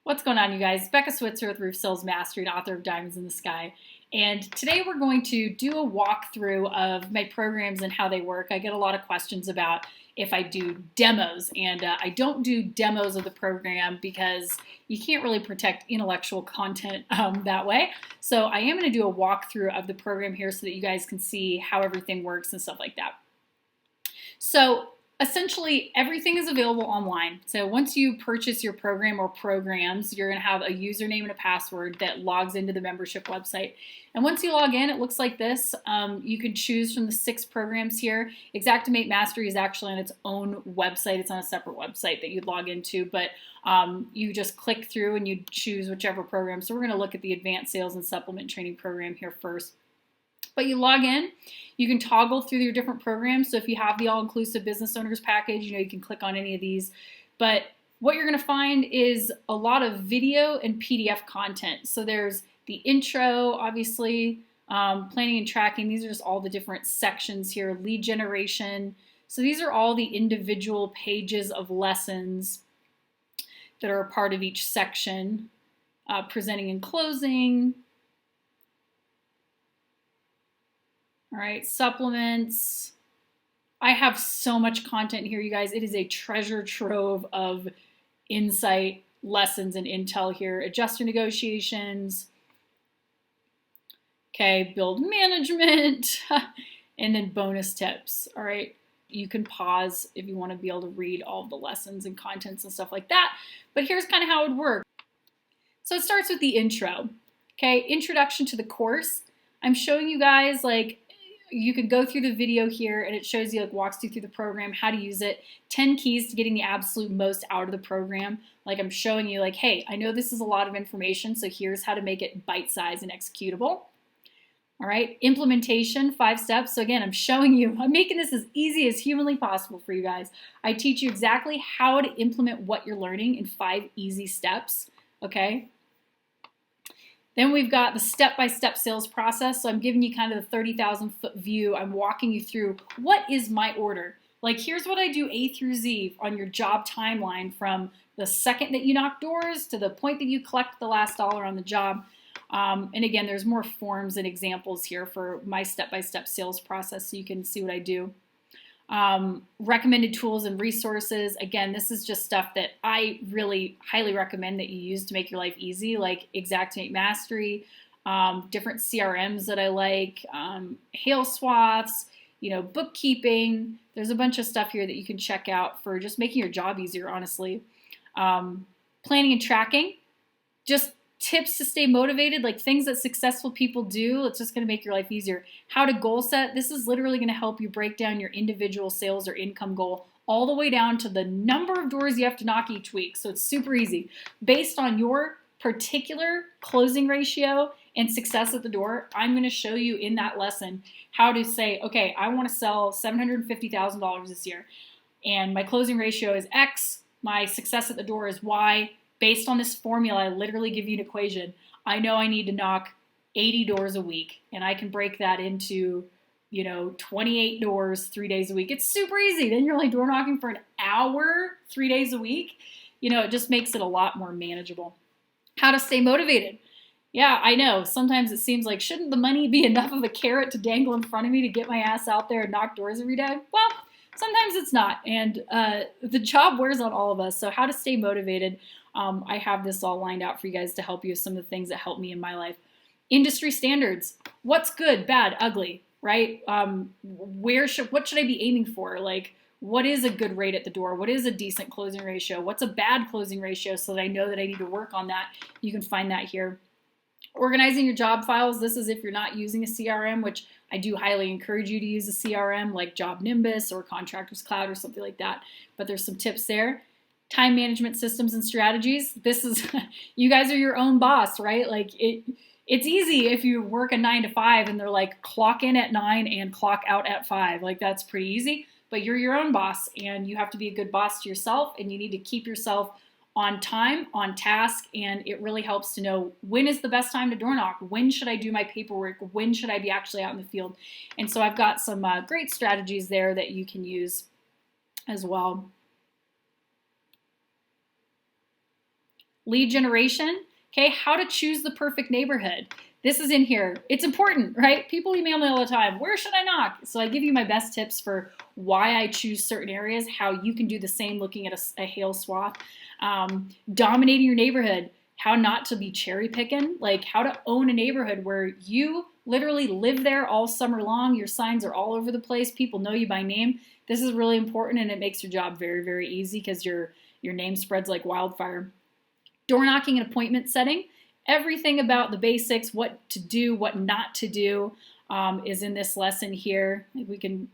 What's going on, you guys? Becca Switzer with Roof Sales Mastery and author of Diamonds in the Sky. And today we're going to do a walkthrough of my programs and how they work. I get a lot of questions about if I do demos, and I don't do demos of the program because you can't really protect intellectual content that way. So I am going to do a walkthrough of the program here so that you guys can see how everything works and stuff like that. So essentially, everything is available online. So once you purchase your program or programs, you're going to have a username and a password that logs into the membership website. And once you log in, it looks like this. You can choose from the 6 programs here. Xactimate Mastery is actually on its own website. It's on a separate website that you'd log into, but you just click through and you choose whichever program. So we're going to look at the Advanced Sales and Supplement Training program here first. But you log in, you can toggle through your different programs. So if you have the all-inclusive business owners package, you can click on any of these. But what you're going to find is a lot of video and PDF content. So there's the intro, obviously, planning and tracking. These are just all the different sections here. Lead generation. So these are all the individual pages of lessons that are a part of each section. Presenting and closing. All right, supplements. I have so much content here, you guys. It is a treasure trove of insight, lessons, and intel here. Adjuster negotiations. Okay, build management. And then bonus tips. All right, you can pause if you want to be able to read all the lessons and contents and stuff like that. But here's kind of how it would work. So it starts with the intro. Okay, introduction to the course. I'm showing you guys you can go through the video here and it shows you, walks you through the program, how to use it, 10 keys to getting the absolute most out of the program. I'm showing you hey, I know this is a lot of information, so here's how to make it bite-sized and executable. All right, implementation, 5 steps. So again, I'm showing you, I'm making this as easy as humanly possible for you guys. I teach you exactly how to implement what you're learning in 5 easy steps, okay? Then we've got the step-by-step sales process. So I'm giving you kind of the 30,000-foot view. I'm walking you through what is my order. Here's what I do A through Z on your job timeline from the second that you knock doors to the point that you collect the last dollar on the job. And again, there's more forms and examples here for my step-by-step sales process so you can see what I do. Recommended tools and resources. Again, this is just stuff that I really highly recommend that you use to make your life easy, like Xactimate Mastery, different CRMs that I like, hail swaths, bookkeeping. There's a bunch of stuff here that you can check out for just making your job easier, honestly. Planning and tracking, just tips to stay motivated, things that successful people do. It's just going to make your life easier. How to goal set. This is literally going to help you break down your individual sales or income goal all the way down to the number of doors you have to knock each week. So it's super easy. Based on your particular closing ratio and success at the door, I'm going to show you in that lesson how to say, okay, I want to sell $750,000 this year, and my closing ratio is X, my success at the door is Y. Based on this formula, I literally give you an equation. I know I need to knock 80 doors a week, and I can break that into, 28 doors 3 days a week. It's super easy. Then you're only door knocking for an hour 3 days a week. It just makes it a lot more manageable. How to stay motivated. Yeah, I know. Sometimes it seems like, shouldn't the money be enough of a carrot to dangle in front of me to get my ass out there and knock doors every day? Well, sometimes it's not, and the job wears on all of us. So how to stay motivated. I have this all lined out for you guys to help you with some of the things that help me in my life. Industry standards. What's good, bad, ugly, right? What should I be aiming for? What is a good rate at the door? What is a decent closing ratio? What's a bad closing ratio so that I know that I need to work on that? You can find that here. Organizing your job files. This is if you're not using a CRM, which I do highly encourage you to use a CRM like Job Nimbus or Contractors Cloud or something like that. But there's some tips there. Time management systems and strategies. This is, you guys are your own boss, right? It's easy if you work a 9 to 5 and they're clock in at 9 and clock out at 5. That's pretty easy, but you're your own boss and you have to be a good boss to yourself, and you need to keep yourself on time, on task, and it really helps to know when is the best time to door knock, when should I do my paperwork, when should I be actually out in the field. And so I've got some great strategies there that you can use as well. Lead generation, okay, how to choose the perfect neighborhood. This is in here. It's important, right? People email me all the time. Where should I knock? So I give you my best tips for why I choose certain areas, how you can do the same looking at a hail swath. Dominating your neighborhood, how not to be cherry picking, like how to own a neighborhood where you literally live there all summer long. Your signs are all over the place. People know you by name. This is really important, and it makes your job very, very easy because your name spreads like wildfire. Door knocking and appointment setting. Everything about the basics, what to do, what not to do, is in this lesson here. We can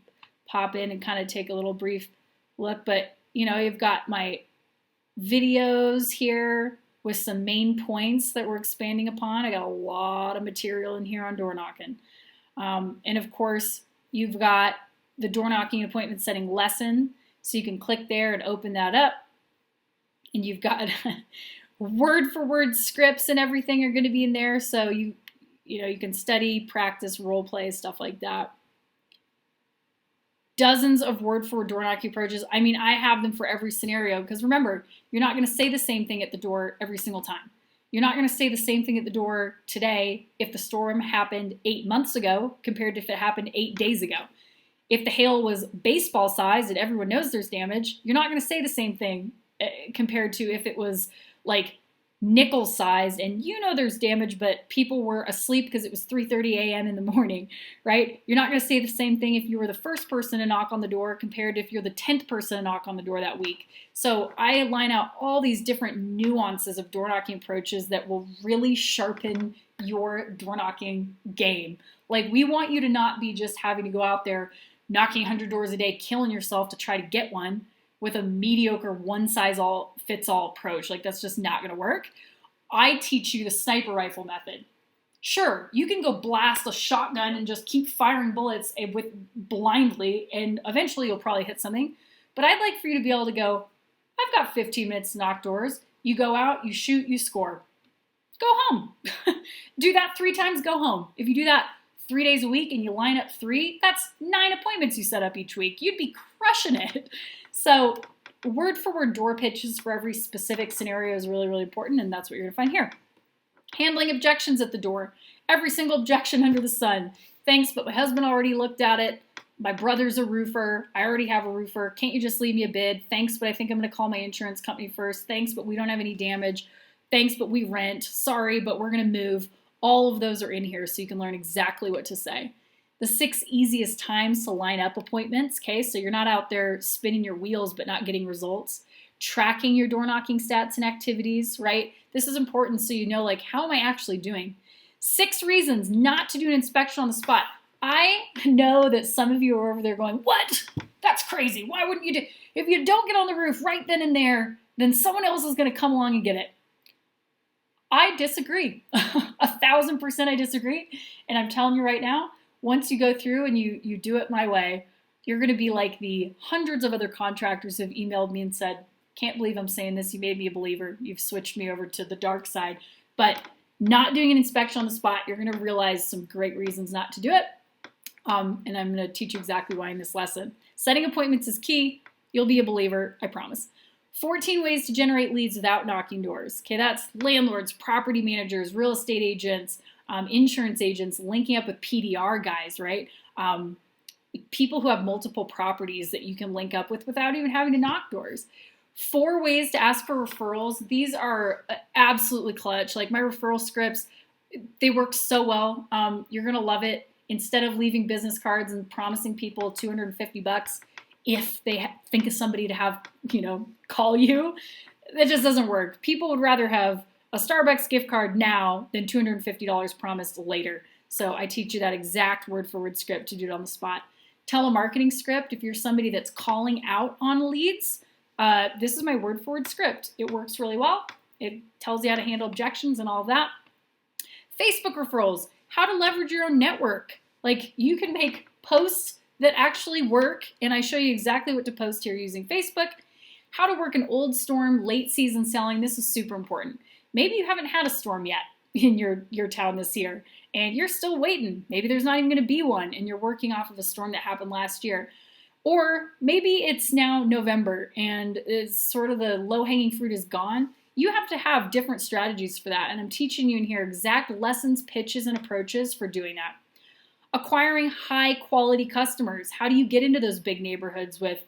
pop in and kind of take a little brief look, but you've got my videos here with some main points that we're expanding upon. I got a lot of material in here on door knocking. And of course, you've got the door knocking and appointment setting lesson. So you can click there and open that up. And you've got word for word scripts and everything are going to be in there. So you can study, practice, role play, stuff like that. Dozens of word for word door knocking approaches. I mean, I have them for every scenario because remember, you're not going to say the same thing at the door every single time. You're not going to say the same thing at the door today if the storm happened 8 months ago compared to if it happened 8 days ago. If the hail was baseball sized and everyone knows there's damage, you're not going to say the same thing compared to if it was like nickel sized and there's damage, but people were asleep because it was 3:30 a.m. in the morning, right? You're not going to say the same thing if you were the first person to knock on the door compared to if you're the 10th person to knock on the door that week. So I line out all these different nuances of door knocking approaches that will really sharpen your door knocking game. Like, we want you to not be just having to go out there knocking 100 doors a day, killing yourself to try to get one with a mediocre one-size-all-fits-all approach. Like, that's just not going to work. I teach you the sniper rifle method. Sure, you can go blast a shotgun and just keep firing bullets blindly, and eventually you'll probably hit something. But I'd like for you to be able to go, I've got 15 minutes to knock doors. You go out, you shoot, you score. Go home. Do that 3 times, go home. If you do that 3 days a week and you line up 3, that's 9 appointments you set up each week. You'd be crushing it. So word for word door pitches for every specific scenario is really, really important, and that's what you're going to find here. Handling objections at the door. Every single objection under the sun. Thanks, but my husband already looked at it. My brother's a roofer. I already have a roofer. Can't you just leave me a bid? Thanks, but I think I'm going to call my insurance company first. Thanks, but we don't have any damage. Thanks, but we rent. Sorry, but we're going to move. All of those are in here so you can learn exactly what to say. The 6 easiest times to line up appointments, okay? So you're not out there spinning your wheels but not getting results. Tracking your door knocking stats and activities, right? This is important so you know, like, how am I actually doing? 6 reasons not to do an inspection on the spot. I know that some of you are over there going, what? That's crazy. Why wouldn't you do? If you don't get on the roof right then and there, then someone else is going to come along and get it. I disagree. 1,000% I disagree. And I'm telling you right now, once you go through and you do it my way, you're going to be like the hundreds of other contractors who have emailed me and said, can't believe I'm saying this. You made me a believer. You've switched me over to the dark side. But not doing an inspection on the spot, you're going to realize some great reasons not to do it. And I'm going to teach you exactly why in this lesson. Setting appointments is key. You'll be a believer, I promise. 14 ways to generate leads without knocking doors. Okay, that's landlords, property managers, real estate agents, insurance agents, linking up with PDR guys, right? People who have multiple properties that you can link up with without even having to knock doors. 4 ways to ask for referrals. These are absolutely clutch. Like, my referral scripts, they work so well. You're going to love it. Instead of leaving business cards and promising people $250 if they think of somebody to have, call you, that just doesn't work. People would rather have a Starbucks gift card now than $250 promised later. So I teach you that exact word for word script to do it on the spot. Telemarketing script, if you're somebody that's calling out on leads, this is my word for word script. It works really well. It tells you how to handle objections and all of that. Facebook referrals, how to leverage your own network. Like, you can make posts that actually work, and I show you exactly what to post here using Facebook. How to work an old storm, late season selling. This is super important. Maybe you haven't had a storm yet in your town this year, and you're still waiting. Maybe there's not even going to be one, and you're working off of a storm that happened last year. Or maybe it's now November, and it's sort of the low-hanging fruit is gone, You have to have different strategies for that. And I'm teaching you in here exact lessons, pitches, and approaches for doing that. Acquiring high quality customers. How do you get into those big neighborhoods with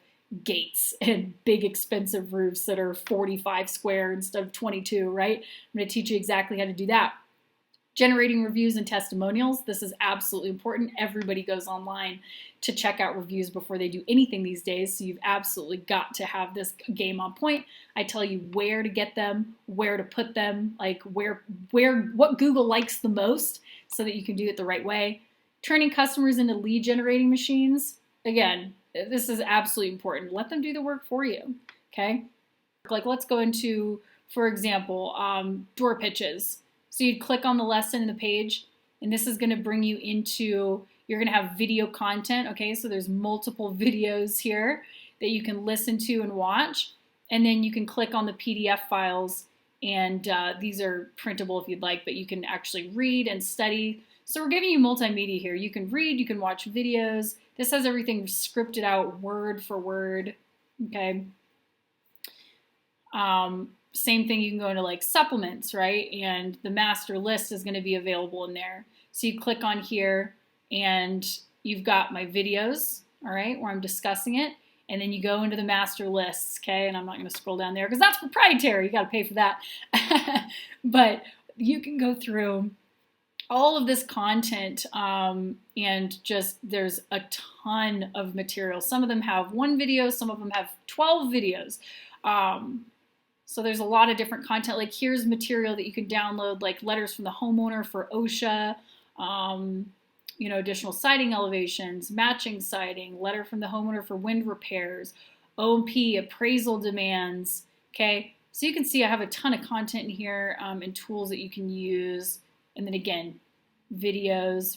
gates and big expensive roofs that are 45 square instead of 22, right? I'm going to teach you exactly how to do that. Generating reviews and testimonials. This is absolutely important. Everybody goes online to check out reviews before they do anything these days. So you've absolutely got to have this game on point. I tell you where to get them, where to put them, like what Google likes the most so that you can do it the right way. Turning customers into lead generating machines. Again, this is absolutely important. Let them do the work for you, okay? Like let's go into, for example, door pitches. So you'd click on the lesson in the page, and this is going to bring you into, you're going to have video content, okay? So there's multiple videos here that you can listen to and watch, and then you can click on the PDF files, and these are printable if you'd like, but you can actually read and study. So we're giving you multimedia here. You can read, you can watch videos. This has everything scripted out word for word, okay? Same thing, you can go into like supplements, right? And the master list is going to be available in there. So you click on here and you've got my videos, all right, where I'm discussing it. And then you go into the master lists, okay? And I'm not going to scroll down there because that's proprietary. You got to pay for that. But you can go through all of this content and just there's a ton of material. Some of them have one video, some of them have 12 videos. So there's a lot of different content. Like here's material that you can download, like letters from the homeowner for OSHA, additional siding elevations, matching siding, letter from the homeowner for wind repairs, O&P, appraisal demands, okay? So you can see I have a ton of content in here and tools that you can use. And then again, videos.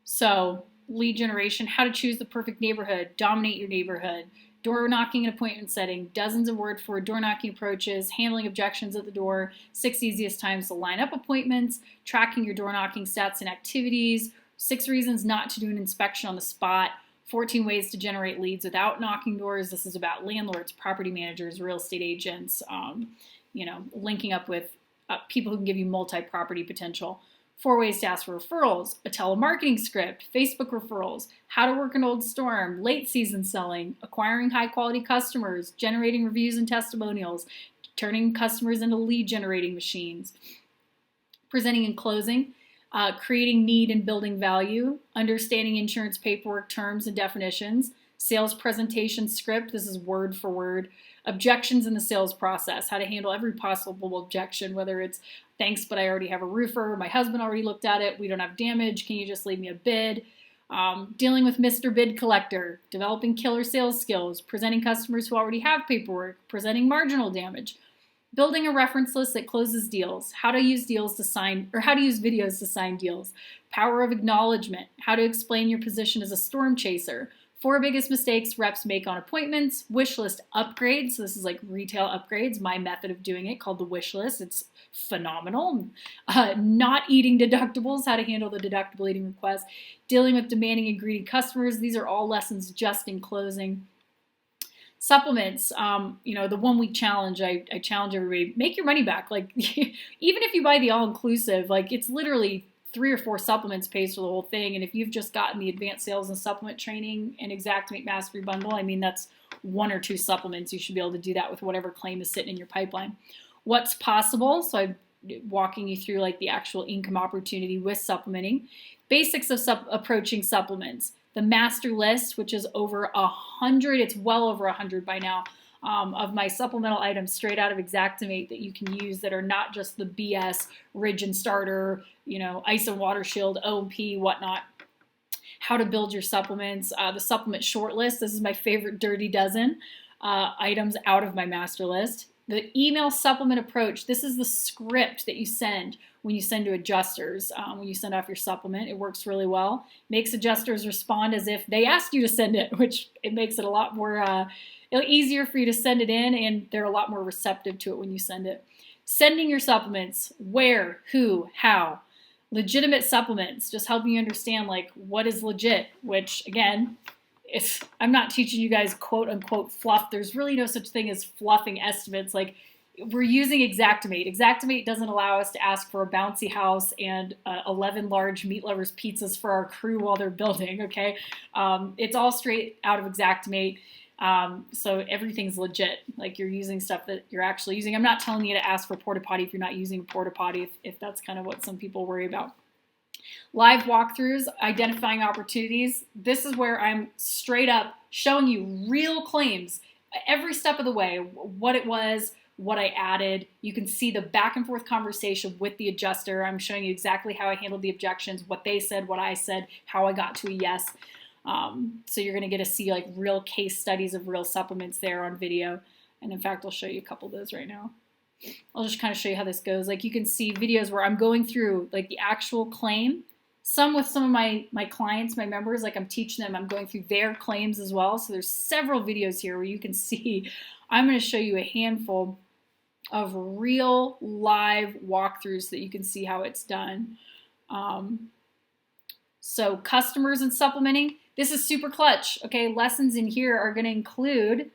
So lead generation, how to choose the perfect neighborhood, dominate your neighborhood, door knocking and appointment setting, dozens of word for door knocking approaches, handling objections at the door, 6 easiest times to line up appointments, tracking your door knocking stats and activities, 6 reasons not to do an inspection on the spot, 14 ways to generate leads without knocking doors. This is about landlords, property managers, real estate agents, linking up with people who can give you multi-property potential. 4 ways to ask for referrals, a telemarketing script, Facebook referrals, how to work an old storm, late season selling, acquiring high quality customers, generating reviews and testimonials, turning customers into lead generating machines, presenting and closing, creating need and building value, understanding insurance paperwork terms and definitions, sales presentation script, this is word for word, objections in the sales process, how to handle every possible objection, whether it's thanks, but I already have a roofer, my husband already looked at it, we don't have damage, can you just leave me a bid? Dealing with Mr. Bid Collector, developing killer sales skills, presenting customers who already have paperwork, presenting marginal damage, building a reference list that closes deals, how to use videos to sign deals, power of acknowledgement, how to explain your position as a storm chaser, 4 biggest mistakes reps make on appointments, wish list upgrades. So this is like retail upgrades, my method of doing it called the wish list. It's phenomenal. Not eating deductibles, how to handle the deductible eating request, dealing with demanding and greedy customers. These are all lessons just in closing. Supplements, the 1 week challenge, I challenge everybody, make your money back. Like even if you buy the all-inclusive, like it's literally 3 or 4 supplements pays for the whole thing. And if you've just gotten the advanced sales and supplement training and Xactimate Mastery Bundle, I mean, that's 1 or 2 supplements. You should be able to do that with whatever claim is sitting in your pipeline. What's possible? So I'm walking you through like the actual income opportunity with supplementing. Basics of approaching supplements. The master list, which is over 100, it's well over 100 by now, of my supplemental items straight out of Xactimate that you can use that are not just the BS Ridge and Starter, Ice and Water Shield, O&P, whatnot. How to build your supplements, the supplement short list. This is my favorite dirty dozen items out of my master list. The email supplement approach. This is the script that you send when you send to adjusters. When you send off your supplement, it works really well. Makes adjusters respond as if they asked you to send it, which it makes it a lot more easier for you to send it in, and they're a lot more receptive to it when you send it. Sending your supplements, where, who, how. Legitimate supplements, just helping you understand like what is legit, which again I'm not teaching you guys quote unquote fluff. There's really no such thing as fluffing estimates. Like, we're using Xactimate. Xactimate doesn't allow us to ask for a bouncy house and 11 large meat lovers pizzas for our crew while they're building, okay? It's all straight out of Xactimate. So everything's legit. Like, you're using stuff that you're actually using. I'm not telling you to ask for porta potty if you're not using a porta potty, if that's kind of what some people worry about. Live walkthroughs, identifying opportunities. This is where I'm straight up showing you real claims every step of the way, what it was, what I added. You can see the back and forth conversation with the adjuster. I'm showing you exactly how I handled the objections, what they said, what I said, how I got to a yes. So you're going to get to see like real case studies of real supplements there on video. And in fact, I'll show you a couple of those right now. I'll just kind of show you how this goes. Like, you can see videos where I'm going through like the actual claim. Some with some of my clients, my members, like I'm teaching them, I'm going through their claims as well. So there's several videos here where you can see. I'm going to show you a handful of real live walkthroughs so that you can see how it's done. So customers and supplementing, this is super clutch. Okay, lessons in here are going to include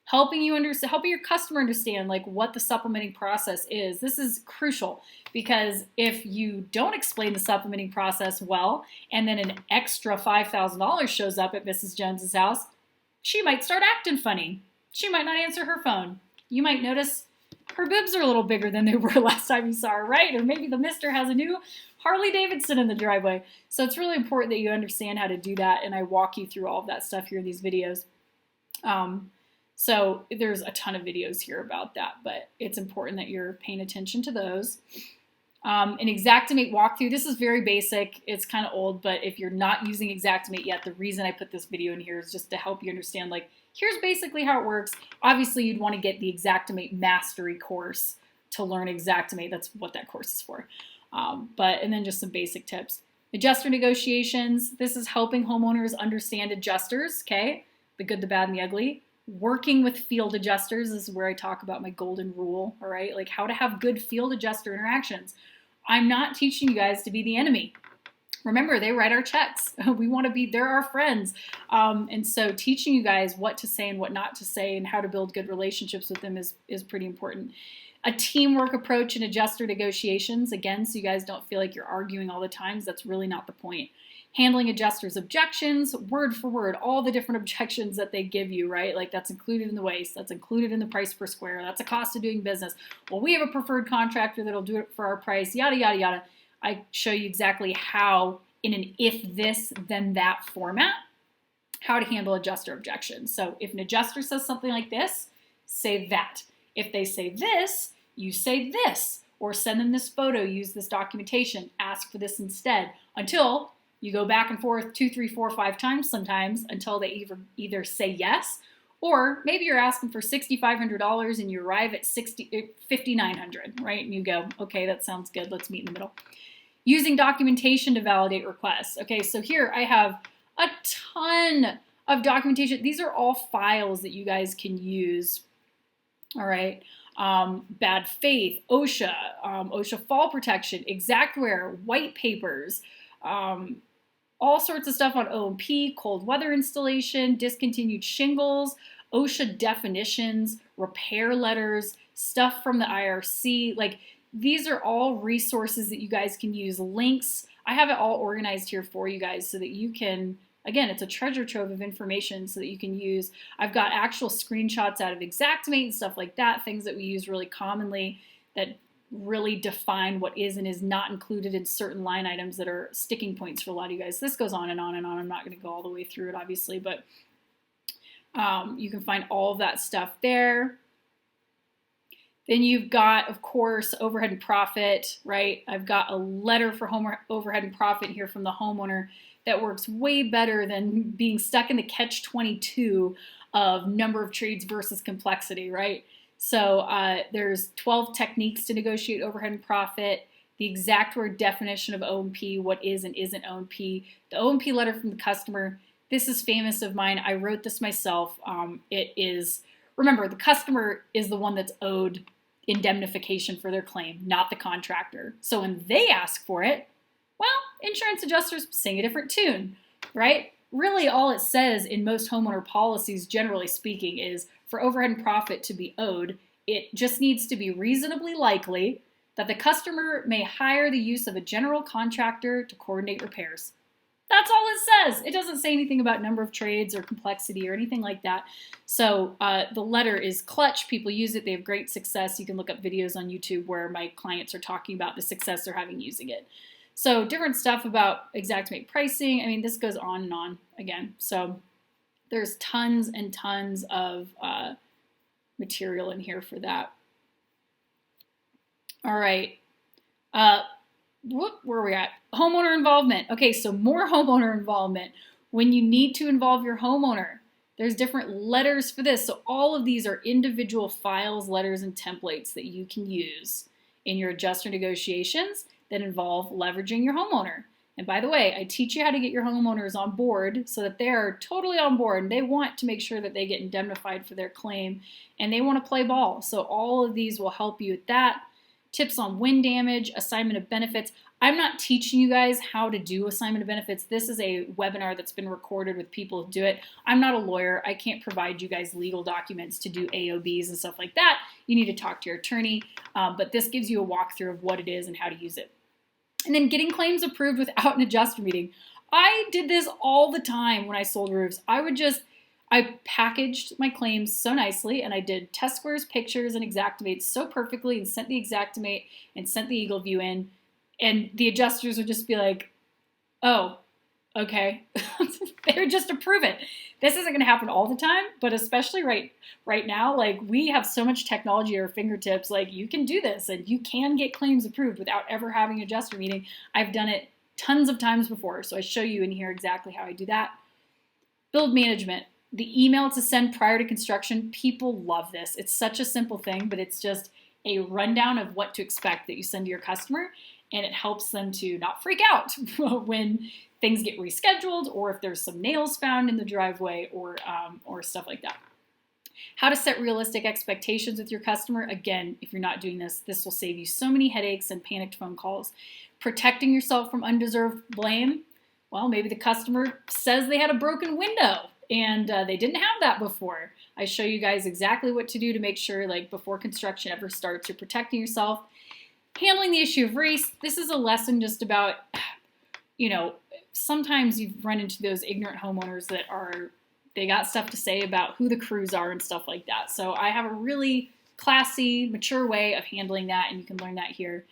helping your customer understand like what the supplementing process is. This is crucial because if you don't explain the supplementing process well, and then an extra $5,000 shows up at Mrs. Jones's house, she might start acting funny. She might not answer her phone. You might notice her boobs are a little bigger than they were last time you saw her, right? Or maybe the mister has a new Harley Davidson in the driveway. So it's really important that you understand how to do that, and I walk you through all of that stuff here in these videos. So there's a ton of videos here about that, but it's important that you're paying attention to those. An Xactimate walkthrough, this is very basic. It's kind of old, but if you're not using Xactimate yet, the reason I put this video in here is just to help you understand, like, here's basically how it works. Obviously, you'd want to get the Xactimate Mastery course to learn Xactimate. That's what that course is for. And then just some basic tips. Adjuster negotiations. This is helping homeowners understand adjusters, okay? The good, the bad, and the ugly. Working with field adjusters, this is where I talk about my golden rule, all right? Like how to have good field adjuster interactions. I'm not teaching you guys to be the enemy. Remember, they write our checks. We want to be, they're our friends. And so teaching you guys what to say and what not to say and how to build good relationships with them is pretty important. A teamwork approach in adjuster negotiations, again, so you guys don't feel like you're arguing all the time. That's really not the point. Handling adjusters' objections, word for word, all the different objections that they give you, right? Like that's included in the waste, that's included in the price per square, that's a cost of doing business. Well, we have a preferred contractor that'll do it for our price, yada, yada, yada. I show you exactly how, in an if this, then that format, how to handle adjuster objections. So if an adjuster says something like this, say that. If they say this, you say this. Or send them this photo, use this documentation, ask for this instead, until you go back and forth 2, 3, 4, 5 times sometimes until they either say yes, or maybe you're asking for $6,500 and you arrive at $5,900, right? And you go, okay, that sounds good. Let's meet in the middle. Using documentation to validate requests. Okay, so here I have a ton of documentation. These are all files that you guys can use, all right? Bad faith, OSHA, OSHA fall protection, Xactware, white papers, all sorts of stuff on O&P, cold weather installation, discontinued shingles, OSHA definitions, repair letters, stuff from the IRC. Like these are all resources that you guys can use, links. I have it all organized here for you guys so that you can, again, it's a treasure trove of information so that you can use. I've got actual screenshots out of Xactimate and stuff like that, things that we use really commonly that really define what is and is not included in certain line items that are sticking points for a lot of you guys. This goes on and on and on. I'm not going to go all the way through it, obviously, but you can find all of that stuff there. Then you've got, of course, overhead and profit, right? I've got a letter for overhead and profit here from the homeowner that works way better than being stuck in the catch-22 of number of trades versus complexity, right? So there's 12 techniques to negotiate overhead and profit, the exact word definition of O&P, what is and isn't O&P, the O&P letter from the customer. This is famous of mine. I wrote this myself. It is, remember, the customer is the one that's owed indemnification for their claim, not the contractor. So when they ask for it, well, insurance adjusters sing a different tune, right? really all it says in most homeowner policies, generally speaking, is for overhead and profit to be owed, it just needs to be reasonably likely that the customer may hire the use of a general contractor to coordinate repairs. That's all it says. It doesn't say anything about number of trades or complexity or anything like that. So the letter is clutch. People use it. They have great success. You can look up videos on YouTube where my clients are talking about the success they're having using it. So different stuff about Xactimate pricing. I mean, this goes on and on again. So there's tons and tons of material in here for that. All right. Where are we at? Homeowner involvement. Okay, so more homeowner involvement. When you need to involve your homeowner, there's different letters for this. So all of these are individual files, letters, and templates that you can use in your adjuster negotiations that involve leveraging your homeowner. And by the way, I teach you how to get your homeowners on board so that they're totally on board and they want to make sure that they get indemnified for their claim and they want to play ball. So all of these will help you with that. Tips on wind damage, assignment of benefits. I'm not teaching you guys how to do assignment of benefits. This is a webinar that's been recorded with people who do it. I'm not a lawyer. I can't provide you guys legal documents to do AOBs and stuff like that. You need to talk to your attorney, but this gives you a walkthrough of what it is and how to use it. And then getting claims approved without an adjuster meeting. I did this all the time when I sold roofs. I packaged my claims so nicely and I did test squares, pictures, and Xactimates so perfectly and sent the Xactimate and sent the Eagle View in. And the adjusters would just be like, oh, okay. They would just approve it. This isn't going to happen all the time, but especially right now, like we have so much technology at our fingertips, like you can do this and you can get claims approved without ever having an adjuster meeting. I've done it tons of times before, so I show you in here exactly how I do that. Build management. The email to send prior to construction, people love this. It's such a simple thing, but it's just a rundown of what to expect that you send to your customer, and it helps them to not freak out when things get rescheduled or if there's some nails found in the driveway or stuff like that. How to set realistic expectations with your customer. Again, if you're not doing this, this will save you so many headaches and panicked phone calls. Protecting yourself from undeserved blame. Well, maybe the customer says they had a broken window and they didn't have that before. I show you guys exactly what to do to make sure, like, before construction ever starts, you're protecting yourself. Handling the issue of race. This is a lesson just about, you know, sometimes you run into those ignorant homeowners that they got stuff to say about who the crews are and stuff like that. So I have a really classy, mature way of handling that, and you can learn that here.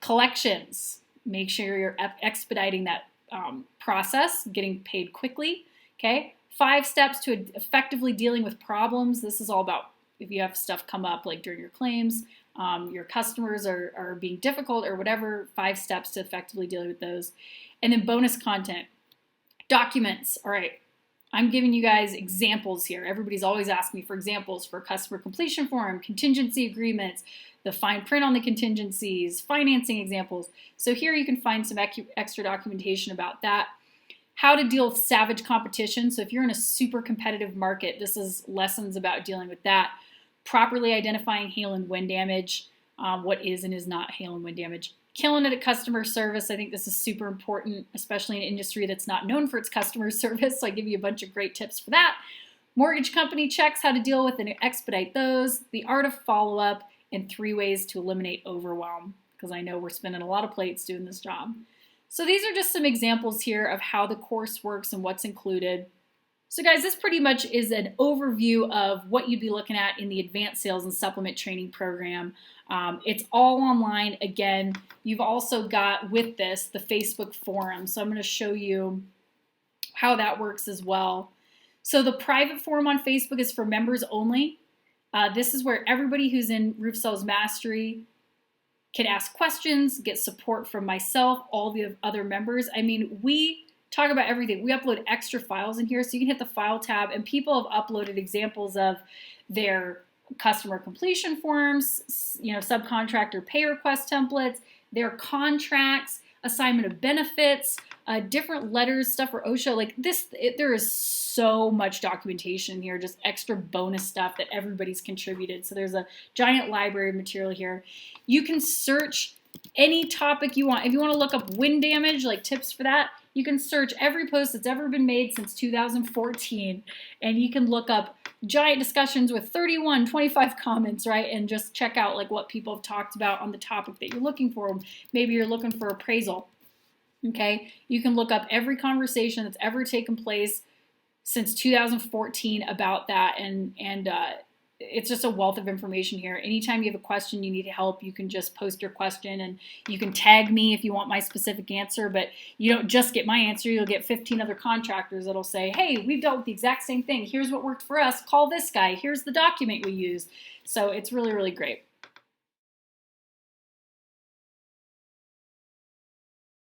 Collections. Make sure you're expediting that process, getting paid quickly, okay? 5 steps to effectively dealing with problems. This is all about if you have stuff come up like during your claims, your customers are being difficult or whatever, 5 steps to effectively deal with those. And then bonus content. Documents. All right, I'm giving you guys examples here. Everybody's always asking me for examples for customer completion form, contingency agreements, the fine print on the contingencies, financing examples. So here you can find some extra documentation about that. How to deal with savage competition. So if you're in a super competitive market, this is lessons about dealing with that. Properly identifying hail and wind damage, what is and is not hail and wind damage. Killing it at customer service. I think this is super important, especially in an industry that's not known for its customer service. So I give you a bunch of great tips for that. Mortgage company checks, how to deal with and expedite those. The art of follow-up, and 3 ways to eliminate overwhelm, because I know we're spinning a lot of plates doing this job. So these are just some examples here of how the course works and what's included. So guys, this pretty much is an overview of what you'd be looking at in the Advanced Sales and Supplement Training Program. It's all online. Again, you've also got with this the Facebook forum. So I'm going to show you how that works as well. So the private forum on Facebook is for members only. This is where everybody who's in Roof Sales Mastery can ask questions, get support from myself, all the other members. I mean, we talk about everything. We upload extra files in here, so you can hit the file tab, and people have uploaded examples of their customer completion forms, you know, subcontractor pay request templates, their contracts, assignment of benefits, different letters, stuff for OSHA. Like this, there is so much documentation here, just extra bonus stuff that everybody's contributed. So there's a giant library of material here. You can search any topic you want. If you want to look up wind damage, like tips for that, You can search every post that's ever been made since 2014, and you can look up giant discussions with 31, 25 comments, right? And just check out like what people have talked about on the topic that you're looking for. Maybe you're looking for appraisal. Okay, you can look up every conversation that's ever taken place since 2014 about that, and it's just a wealth of information here. Anytime you have a question, you need help, you can just post your question, and you can tag me if you want my specific answer, but you don't just get my answer, you'll get 15 other contractors that'll say, hey, we've dealt with the exact same thing, here's what worked for us, call this guy, here's the document we used. So it's really, really great.